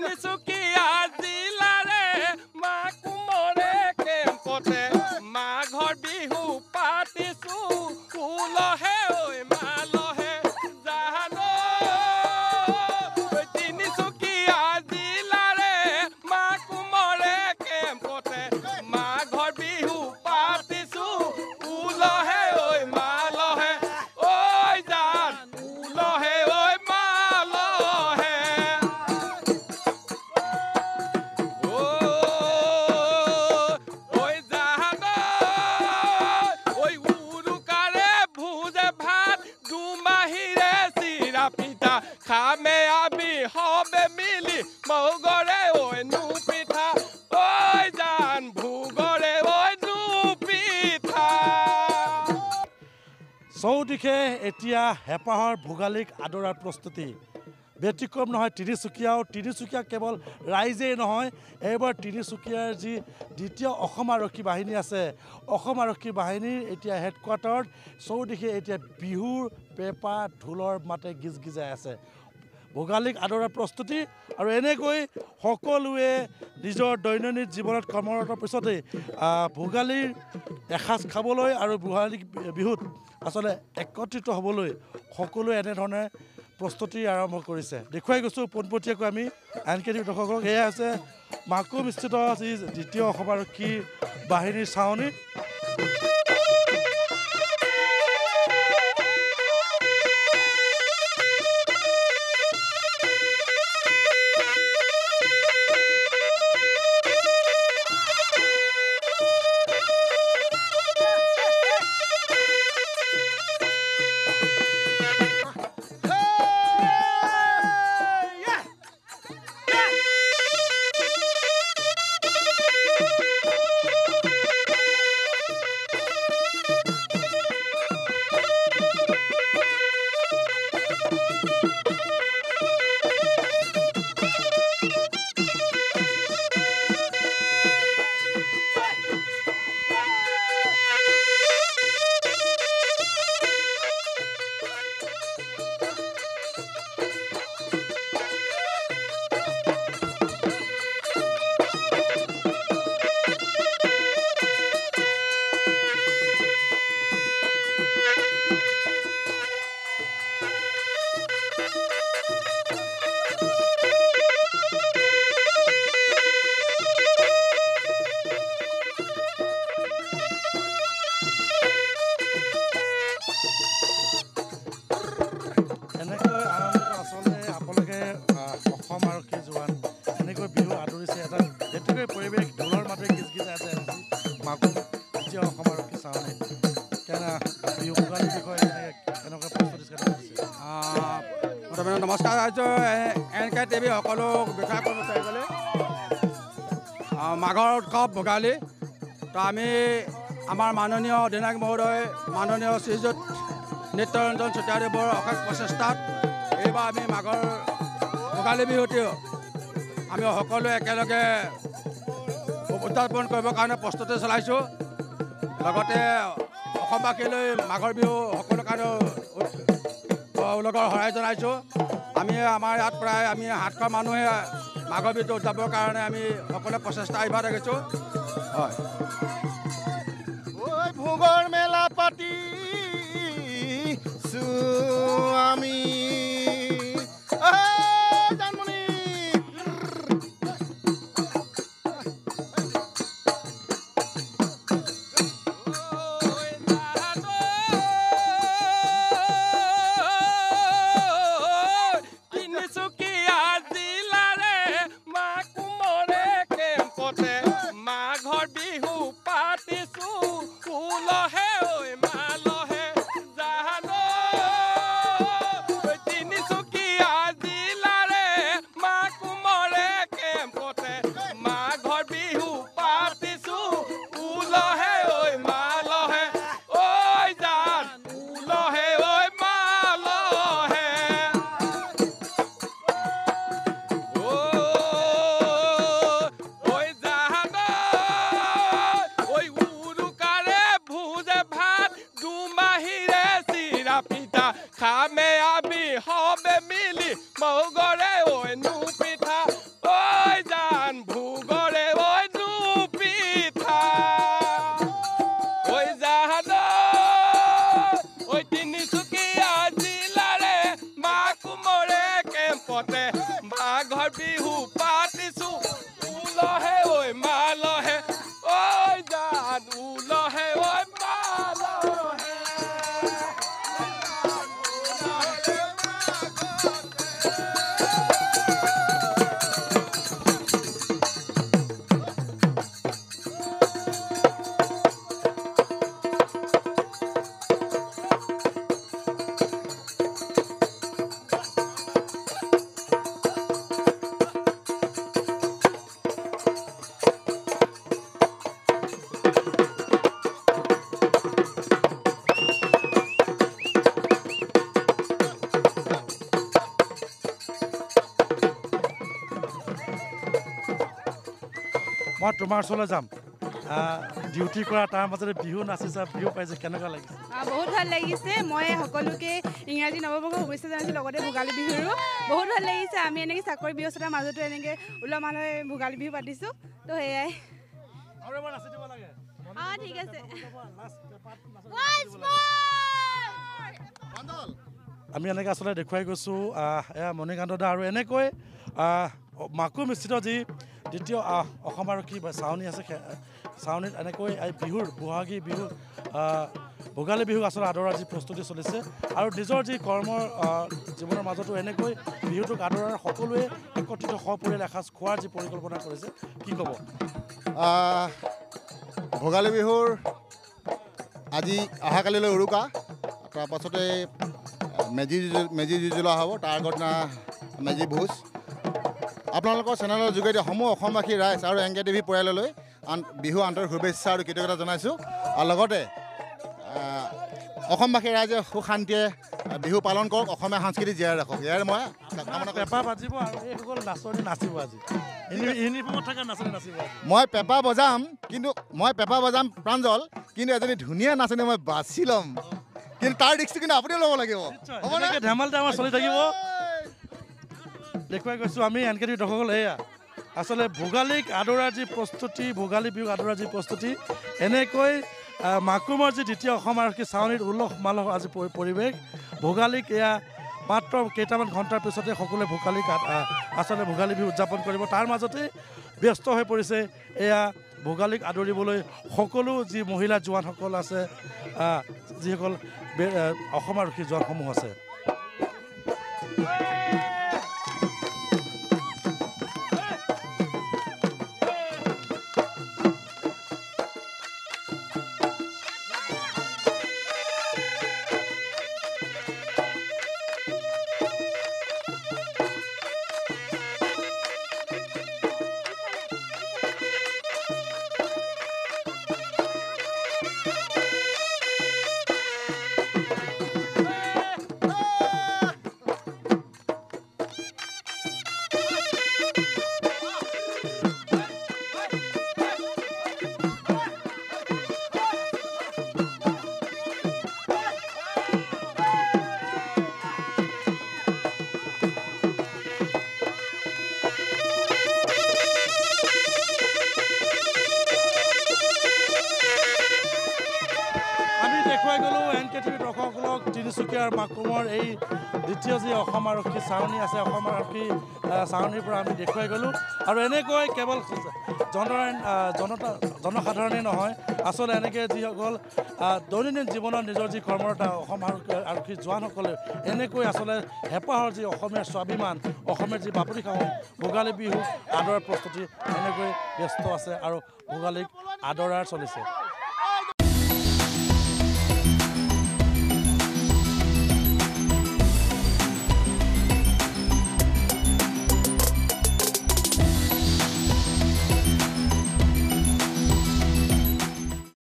তিনিচুকীয়া জিলাৰে মাকুমৰে কেম্পতে মাঘৰ বিহু পাতিছো উলহে ঐ মালহে জানো তিনিচুকীয়া জিলাৰে মাকুমৰে কেম্পতে মাঘৰ বিহু পাতিছো উলহে ঐ মালহে ঐ জান উলহে ঐ মালহে ঐ জানো ঐ উৰুকাৰে ভোজে ভাত দুমাহিৰে চিৰা পিঠা খামে আমি হবে মিলি মৌগৰে ঐ নু পিঠা ঐ জান ভোগৰে ঐ নু পিঠা চৌদিশে এতিয়া হেঁপাহৰ ভোগালীক আদৰাৰ প্ৰস্তুতি ব্যতিক্ৰম নহয় তিনিচুকীয়া কেৱল ৰাইজেই নহয় এইবাৰ তিনিচুকীয়াৰ যি দ্বিতীয় অসম আৰক্ষী বাহিনী আছে অসম আৰক্ষী বাহিনীৰ এতিয়া হেডকোৱাৰ্টাৰত চৌদিশে এতিয়া বিহুৰ পেঁপা ঢোলৰ মাতে গিজ গিজাই আছে ভোগালীক আদৰাৰ প্ৰস্তুতি আৰু এনেকৈ সকলোৱে নিজৰ দৈনন্দিন জীৱনত কৰ্মৰত পিছতেই ভোগালীৰ এসাঁজ খাবলৈ আৰু ভোগালী বিহুত আচলতে একত্ৰিত হ'বলৈ সকলোৱে এনেধৰণে প্ৰস্তুতি আৰম্ভ কৰিছে দেখুৱাই গৈছোঁ পোনপটীয়াকৈ আমি NKTV দৰ্শকসকলক এয়া আছে মাকুমস্থিত যি দ্বিতীয় অসম আৰক্ষী বাহিনীৰ ছাউনি এনেকৈ আনন্দিত আচলতে আপোনালোকে অসম আৰক্ষী জোৱান এনেকৈ বিহু আদৰিছে এটা যেতিয়াকৈ পৰিৱেশ ঢোলৰ মাতে গিজ গিজাই আছে মাকুম দ্বিতীয় অসম আৰক্ষী ছাউনি কেনে বিহু ভোগালীৰ বিষয়ে কেনেকৈ প্ৰস্তুতি কৰিছে প্ৰথমে নমস্কাৰ ৰাইজৰ NKTV সকলো বিষয়া কৰ্মচাৰীসকলে মাঘৰ উৎসৱ ভোগালী তো আমি আমাৰ মাননীয় অধিনায়ক মহোদয় মাননীয় শ্ৰীযুত নিত্যৰঞ্জন চুতীয়াদেৱৰ অশেষ প্ৰচেষ্টাত এইবাৰ আমি মাঘৰ ভোগালী বিহুটিও আমি সকলোৱে একেলগে উদযাপন কৰিবৰ কাৰণে প্ৰস্তুতি চলাইছোঁ লগতে অসমবাসীলৈ মাঘৰ বিহু সকলো কাৰণে উলগৰ শৰাই জনাইছোঁ আমি আমাৰ ইয়াত প্ৰায় আমি 700 মানুহে মাঘৰ বিহুটো উদযাপনৰ কাৰণে আমি সকলোৱে প্ৰচেষ্টা অব্যাহত ৰাখিছোঁ হয় ভোগৰ মেলা পাতি আমি তিনিচুকীয়া জিলাৰে মাকুমৰে কেম্পতে মাঘৰ বিহু পাতিছো উলহে ঐ মাল ঘৰ বিহু পাতিছো উলহে ঐ মালহে ঐ জান উলহে ঐ মালহে মই তোমাৰ ওচৰলৈ যাম ডিউটি কৰা তাৰ মাজতে বিহু নাচিছা বিহু পাইছে কেনেকুৱা লাগিছে বহুত ভাল লাগিছে মই সকলোকে ইংৰাজী নৱবৰ্ষৰ শুভেচ্ছা জনাইছোঁ লগতে ভোগালী বিহুৰো বহুত ভাল লাগিছে আমি এনেকৈ চাকৰি ব্যস্ততাৰ মাজতো এনেকৈ উলহ মালহে ভোগালী বিহু পাতিছোঁ তো সেয়াই আৰু এবাৰ নাচি দিব লাগে অঁ ঠিক আছে আমি এনেকৈ আচলতে দেখুৱাই গৈছোঁ এয়া মণিকান্ত দা আৰু এনেকৈ মাকু মিশ্ৰিত যি দ্বিতীয় অসম আৰক্ষী চাউনী আছে চাউনীত এনেকৈ এই বিহুৰ বহাগী বিহু ভোগালী বিহু আচলতে আদৰাৰ যি প্ৰস্তুতি চলিছে আৰু নিজৰ যি কৰ্মৰ জীৱনৰ মাজতো এনেকৈ বিহুটোক আদৰাৰ সকলোৱে একত্ৰিত সপৰিয়াল এসাঁজ খোৱাৰ যি পৰিকল্পনা কৰিছে কি ক'ব ভোগালী বিহুৰ আজি অহাকালিলৈ উৰুকা তাৰপাছতে মেজি জুই জ্বলোৱা হ'ব তাৰ আগৰ দিনা মেজি ভোজ আপোনালোকৰ চেনেলৰ যোগেদি সমূহ অসমবাসী ৰাইজ আৰু এংকে টিভি পৰিয়াললৈ বিহু আন্তৰিক শুভেচ্ছা আৰু কৃতজ্ঞতা জনাইছোঁ আৰু লগতে অসমবাসী ৰাইজে সুখ শান্তিয়ে বিহু পালন কৰক অসমীয়া সংস্কৃতি জীয়াই ৰাখক ইয়াৰ মই কামনা পেঁপা বাজিব আৰু এইসকল নাচনি নাচিব আজি ইউনিফৰ্মত থকা নাচনি নাচিব মই পেঁপা বজাম প্ৰাঞ্জল কিন্তু এজনী ধুনীয়া নাচনি মই বাছি ল'ম কিন্তু তাৰ ৰিক্সটো কিন্তু আপুনিও ল'ব লাগিব ধেমালিতে আমাৰ চলি থাকিব দেখুৱাই গৈছোঁ আমি এন কে টিভি দৰ্শকসকল এয়া আচলতে ভোগালীক আদৰাৰ যি প্ৰস্তুতি ভোগালী বিহুক আদৰাৰ যি প্ৰস্তুতি এনেকৈ মাকুমৰ যি দ্বিতীয় অসম আৰক্ষী চাউনীত উলহ মালহ আজি পৰিৱেশ ভোগালীক এয়া মাত্ৰ কেইটামান ঘণ্টাৰ পিছতে সকলোৱে আচলতে ভোগালী বিহু উদযাপন কৰিব তাৰ মাজতে ব্যস্ত হৈ পৰিছে এয়া ভোগালীক আদৰিবলৈ সকলো যি মহিলা জোৱানসকল আছে যিসকল অসম আৰক্ষী জোৱানসমূহ আছে তিনিচুকীয়াৰ মাকুমৰ এই দ্বিতীয় যি অসম আৰক্ষী চাউনী আছে অসম আৰক্ষী চাউনীৰ পৰা আমি দেখুৱাই গ'লোঁ আৰু এনেকৈ কেৱল জনসাধাৰণেই নহয় আচলতে এনেকৈ যিসকল দৈনন্দিন জীৱনত নিজৰ যি কৰ্মৰতা অসম আৰক্ষী জোৱানসকলে এনেকৈ আচলতে হেঁপাহৰ যি অসমীয়াৰ স্বাভিমান অসমীয়াৰ যি বাপতি সাহোন ভোগালী বিহু আদৰাৰ প্ৰস্তুতি এনেকৈ ব্যস্ত আছে আৰু ভোগালীক আদৰাৰ চলিছে